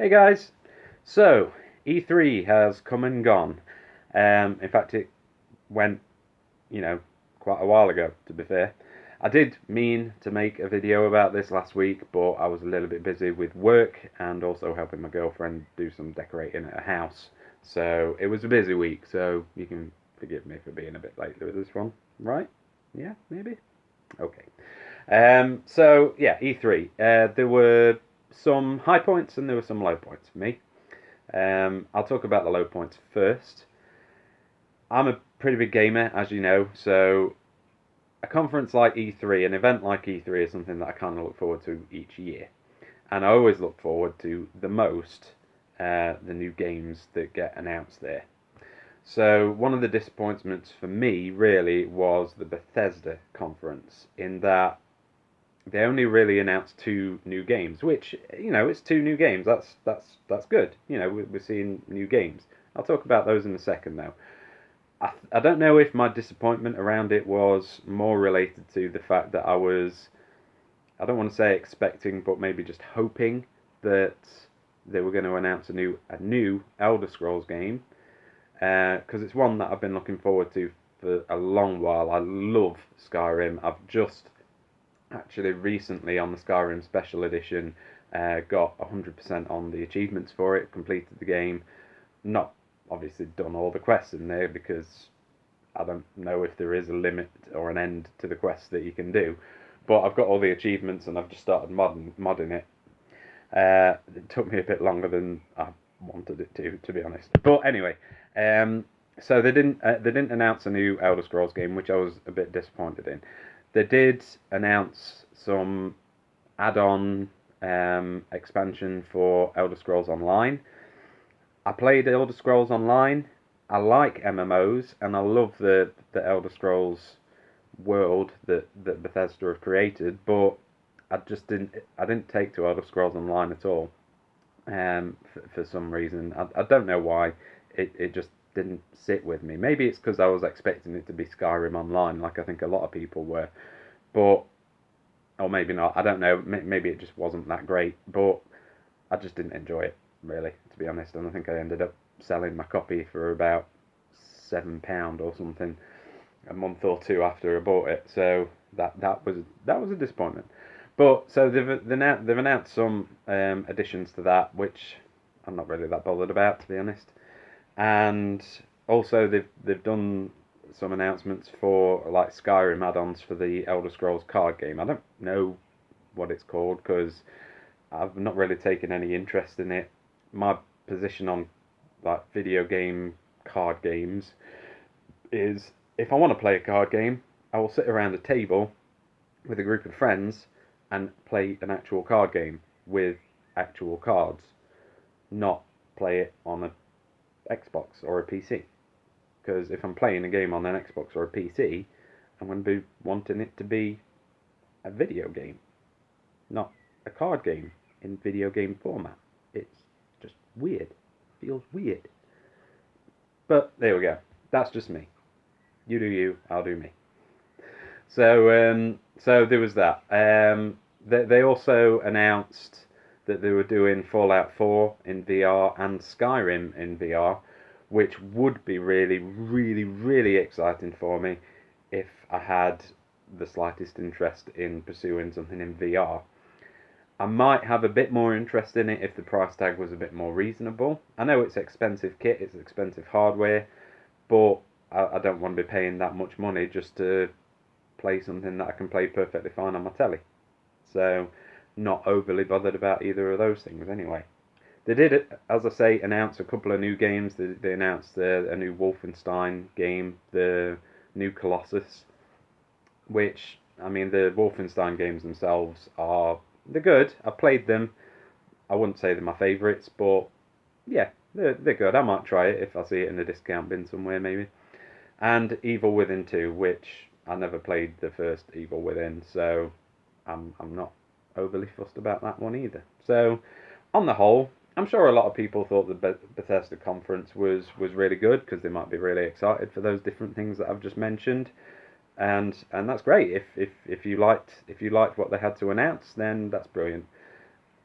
Hey guys, so E3 has come and gone. In fact, it went, you know, quite a while ago, to be fair. I did mean to make a video about this last week, but I was a little bit busy with work and also helping my girlfriend do some decorating at her house. So it was a busy week, so you can forgive me for being a bit late with this one, right? Yeah, maybe? Okay. So yeah, E3. There were some high points and there were some low points for me. I'll talk about the low points first. I'm a pretty big gamer, as you know, so a conference like E3, an event like E3, is something that I kind of look forward to each year. And I always look forward to the most the new games that get announced there. So one of the disappointments for me really was the Bethesda conference, in that they only really announced two new games, which, it's two new games. That's good. We're seeing new games. I'll talk about those in a second though. I don't know if my disappointment around it was more related to the fact that I don't want to say expecting, but maybe just hoping that they were going to announce a new Elder Scrolls game, because it's one that I've been looking forward to for a long while. I love Skyrim. I've just actually recently on the Skyrim Special Edition got 100% on the achievements for it, completed the game. Not obviously done all the quests in there because I don't know if there is a limit or an end to the quests that you can do. But I've got all the achievements and I've just started modding it. It took me a bit longer than I wanted it to be honest. But anyway, so they didn't announce a new Elder Scrolls game, which I was a bit disappointed in. They did announce some add-on expansion for Elder Scrolls Online. I played Elder Scrolls Online. I like MMOs, and I love the Elder Scrolls world that Bethesda have created, but I didn't take to Elder Scrolls Online at all. For some reason, I don't know why. It just didn't sit with me. Maybe it's because I was expecting it to be Skyrim Online, like I think a lot of people were, but or maybe not. I don't know. Maybe it just wasn't that great, but I just didn't enjoy it really, to be honest. And I think I ended up selling my copy for about £7 or something a month or two after I bought it. So that was a disappointment. But so they've announced some additions to that, which I'm not really that bothered about, to be honest. And also they've done some announcements for like Skyrim add-ons for the Elder Scrolls card game. I don't know what it's called because I've not really taken any interest in it. My position on like video game card games is, if I want to play a card game, I will sit around a table with a group of friends and play an actual card game with actual cards, not play it on a Xbox or a PC. Because if I'm playing a game on an Xbox or a PC, I'm going to be wanting it to be a video game, not a card game in video game format. It's just weird. Feels weird. But there we go. That's just me. You do you, I'll do me. So there was that. They also announced that they were doing Fallout 4 in VR and Skyrim in VR, which would be really, really, really exciting for me if I had the slightest interest in pursuing something in VR. I might have a bit more interest in it if the price tag was a bit more reasonable. I know it's expensive kit, it's expensive hardware, but I don't want to be paying that much money just to play something that I can play perfectly fine on my telly. So, not overly bothered about either of those things anyway. They did, as I say, announce a couple of new games. They announced a new Wolfenstein game, the new Colossus, which, I mean, the Wolfenstein games themselves they're good. I've played them. I wouldn't say they're my favourites, but yeah, they're good. I might try it if I see it in a discount bin somewhere, maybe. And Evil Within 2, which I never played the first Evil Within, so I'm not overly fussed about that one either. So, on the whole, I'm sure a lot of people thought the Bethesda conference was really good because they might be really excited for those different things that I've just mentioned, and that's great. If you liked what they had to announce, then that's brilliant.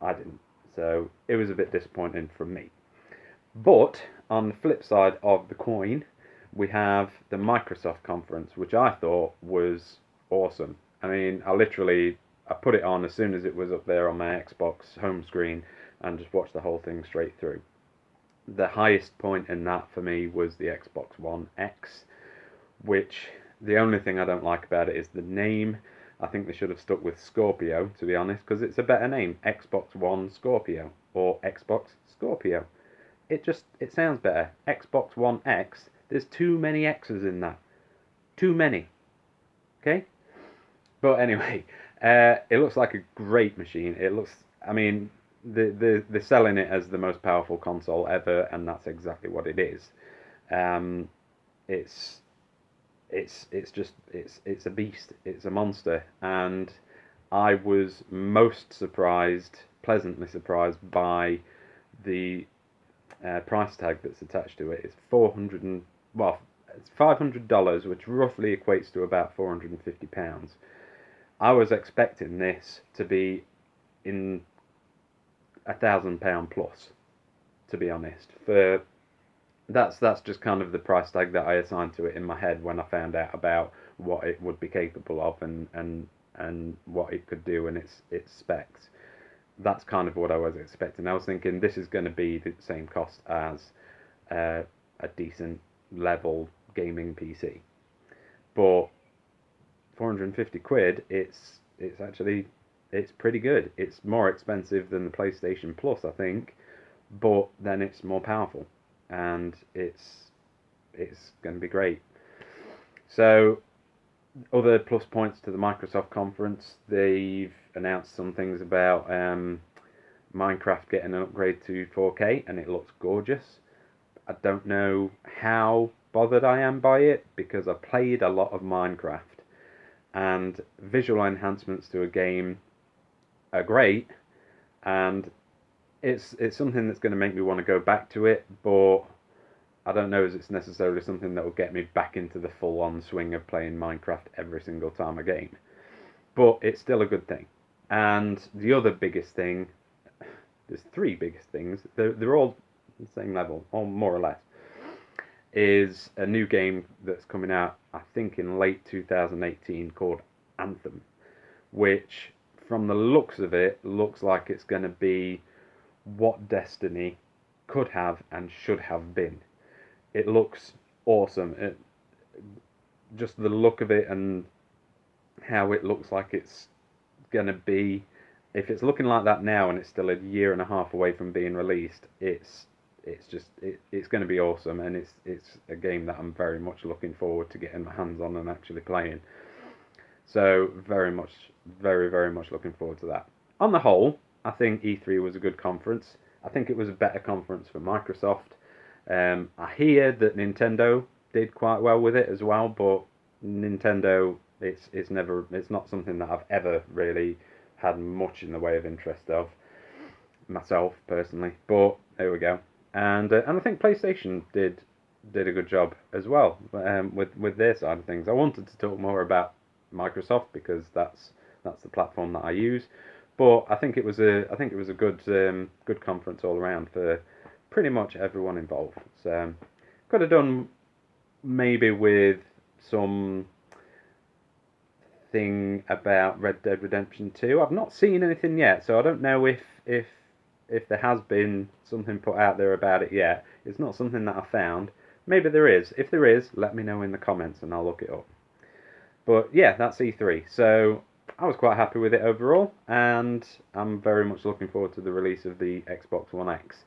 I didn't, So it was a bit disappointing from me. But on the flip side of the coin, we have the Microsoft conference, which I thought was awesome. I mean, I put it on as soon as it was up there on my Xbox home screen and just watched the whole thing straight through. The highest point in that for me was the Xbox One X, which the only thing I don't like about it is the name. I think they should have stuck with Scorpio, to be honest, because it's a better name. Xbox One Scorpio or Xbox Scorpio. It sounds better. Xbox One X. There's too many X's in that. Too many. Okay? But anyway, it looks like a great machine. It looks, I mean, they're selling it as the most powerful console ever, and that's exactly what it is. It's it's a beast. It's a monster, and I was most surprised, pleasantly surprised by the price tag that's attached to it. It's it's $500, which roughly equates to about £450. I was expecting this to be in £1,000 plus, to be honest. That's just kind of the price tag that I assigned to it in my head when I found out about what it would be capable of and what it could do and its specs. That's kind of what I was expecting. I was thinking this is going to be the same cost as a decent level gaming PC, but 450 quid. It's actually pretty good. It's more expensive than the PlayStation Plus, I think, but then it's more powerful, and it's going to be great. So, other plus points to the Microsoft conference, they've announced some things about Minecraft getting an upgrade to 4K, and it looks gorgeous. I don't know how bothered I am by it, because I played a lot of Minecraft, and visual enhancements to a game are great, and it's something that's going to make me want to go back to it, but I don't know if it's necessarily something that will get me back into the full-on swing of playing Minecraft every single time I game. But it's still a good thing. And the other biggest thing, there's three biggest things, they're all the same level, or more or less, is a new game that's coming out, I think in late 2018, called Anthem, which, from the looks of it, looks like it's going to be what Destiny could have and should have been. It looks awesome. Just the look of it and how it looks like it's going to be. If it's looking like that now and it's still a year and a half away from being released, it's going to be awesome, and it's a game that I'm very much looking forward to getting my hands on and actually playing. So very much looking forward to that. On the whole, I think E3 was a good conference. I think it was a better conference for Microsoft. I hear that Nintendo did quite well with it as well, but Nintendo, it's not something that I've ever really had much in the way of interest of myself personally. But there we go. And I think PlayStation did a good job as well with their side of things. I wanted to talk more about Microsoft because that's the platform that I use, but I think it was a good conference all around for pretty much everyone involved. So could have done maybe with some thing about Red Dead Redemption 2. I've not seen anything yet, so I don't know if there has been something put out there about it yet. It's not something that I found. Maybe there is. If there is, let me know in the comments and I'll look it up. But yeah, that's E3. So I was quite happy with it overall, and I'm very much looking forward to the release of the Xbox One X.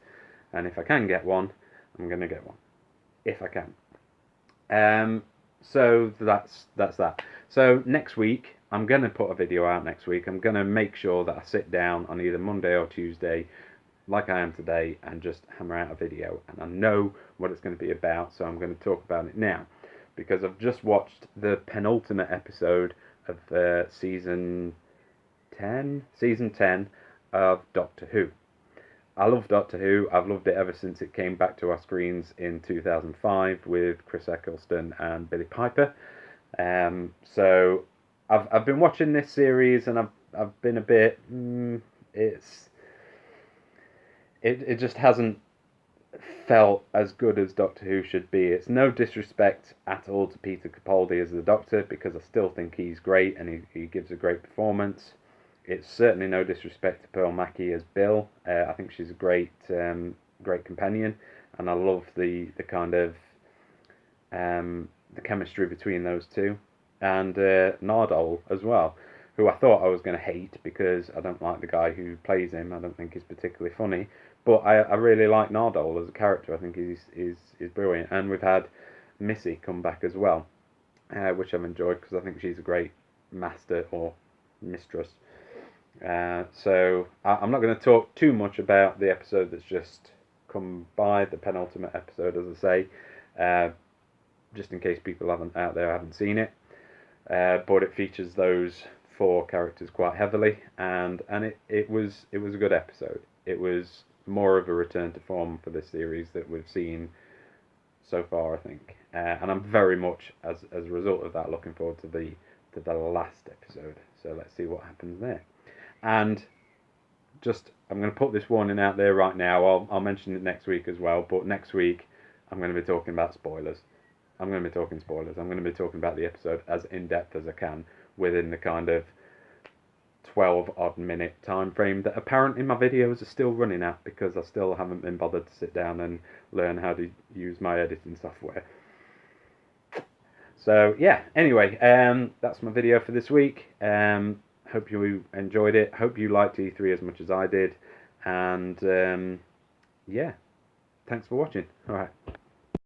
And if I can get one, I'm going to get one. If I can. So that's that. So next week, I'm going to put a video out next week. I'm going to make sure that I sit down on either Monday or Tuesday, like I am today, and just hammer out a video. And I know what it's going to be about, so I'm going to talk about it now. Because I've just watched the penultimate episode of season 10 of Doctor Who. I love Doctor Who. I've loved it ever since it came back to our screens in 2005 with Chris Eccleston and Billie Piper. So I've been watching this series, and I've been a bit. it just hasn't felt as good as Doctor Who should be. It's no disrespect at all to Peter Capaldi as the Doctor, because I still think he's great and he gives a great performance. It's certainly no disrespect to Pearl Mackie as Bill. I think she's a great companion, and I love the kind of the chemistry between those two, and Nardole as well, who I thought I was going to hate because I don't like the guy who plays him. I don't think he's particularly funny, but I really like Nardole as a character. I think he's brilliant, and we've had Missy come back as well, which I've enjoyed because I think she's a great master or mistress. So I'm not going to talk too much about the episode that's just come by, the penultimate episode, as I say, just in case people out there haven't seen it. But it features those four characters quite heavily, and it was a good episode. It was more of a return to form for this series that we've seen so far, I think, and I'm very much, as a result of that, looking forward to the last episode. So let's see what happens there. And just, I'm going to put this warning out there right now. I'll mention it next week as well, but next week I'm going to be talking about spoilers. I'm going to be talking spoilers. I'm going to be talking about the episode as in depth as I can within the kind of 12 odd minute time frame that apparently my videos are still running at, because I still haven't been bothered to sit down and learn how to use my editing software. So yeah, anyway, that's my video for this week. Hope you enjoyed it. Hope you liked E3 as much as I did. And yeah, thanks for watching. Alright.